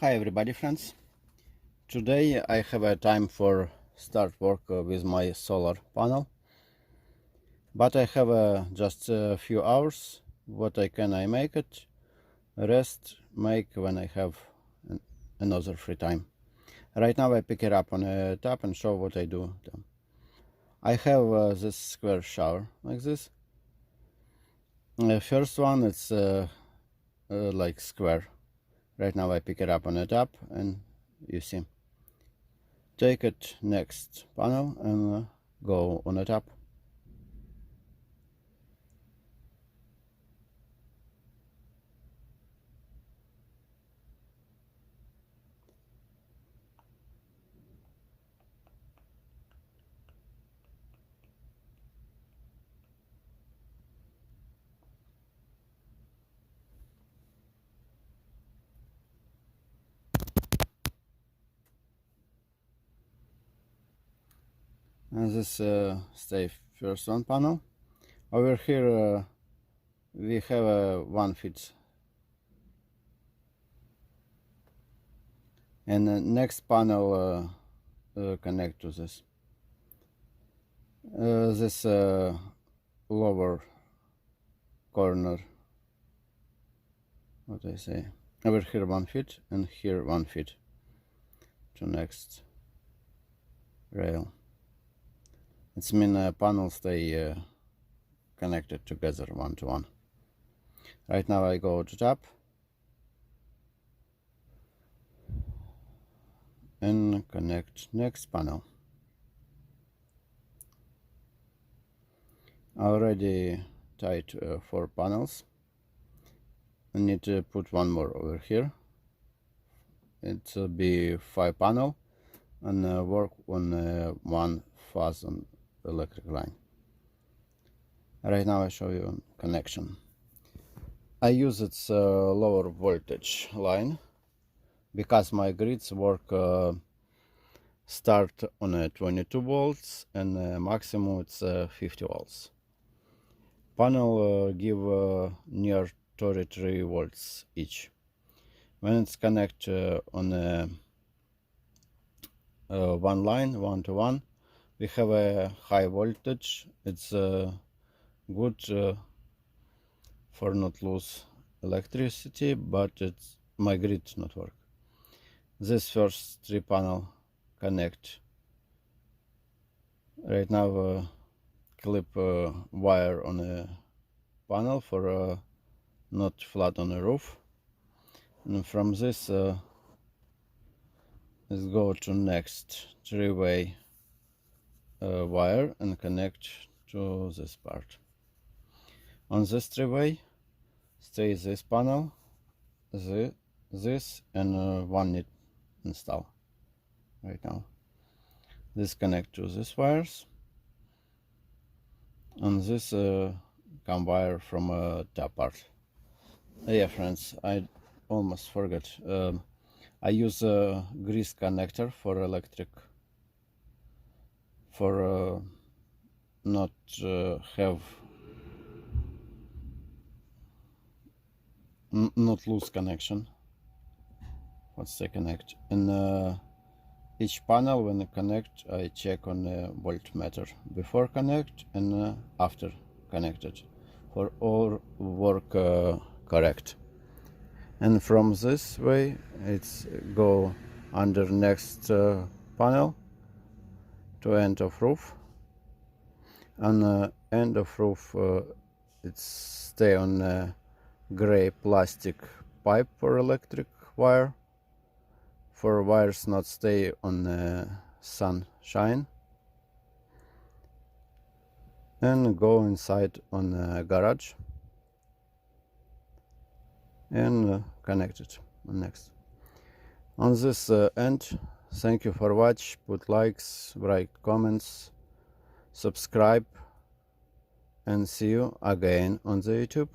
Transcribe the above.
Hi everybody friends, today I have a time for start work with my solar panel, but I have just a few hours. What I make it, rest make when I have another free time. Right now I pick it up on a tap and show what I do. I have this square shower like this. The first one it's like square. Right now I pick it up on a tap and you see. Take it next panel and go on the top. And this stay first one panel. Over here we have a 1 feet, and the next panel connect to this. This lower corner, what I say, over here 1 feet and here 1 feet to next rail. It's mean panels stay connected together one to one. Right now I go to top and connect next panel. I already tied 4 panels. I need to put one more over here. It will be 5 panel and work on one phase on electric line. Right now I show you connection. I use its lower voltage line because my grids work start on 22 volts and maximum it's 50 volts. Panel give near 33 volts each. When it's connect on one line, one to one, we have a high voltage. It's good for not lose electricity, but it's my grid not work. This first 3 panel connect. Right now clip wire on a panel for not flat on the roof, and from this let's go to next 3-way wire and connect to this part. On this 3-way stay this panel, this and one need install right now. This connect to these wires, and this come wire from top part. Yeah friends, I almost forgot. I use a grease connector for electric, for not have not lose connection. Once they connect, and each panel when I connect I check on the voltmeter before connect and after connected for all work correct. And from this way it's go under next panel to end of roof, and end of roof it's stay on gray plastic pipe for electric wire, for wires not stay on sunshine, and go inside on garage and connect it next. On this end, thank you for watch. Put likes, write comments, subscribe, and see you again on the YouTube.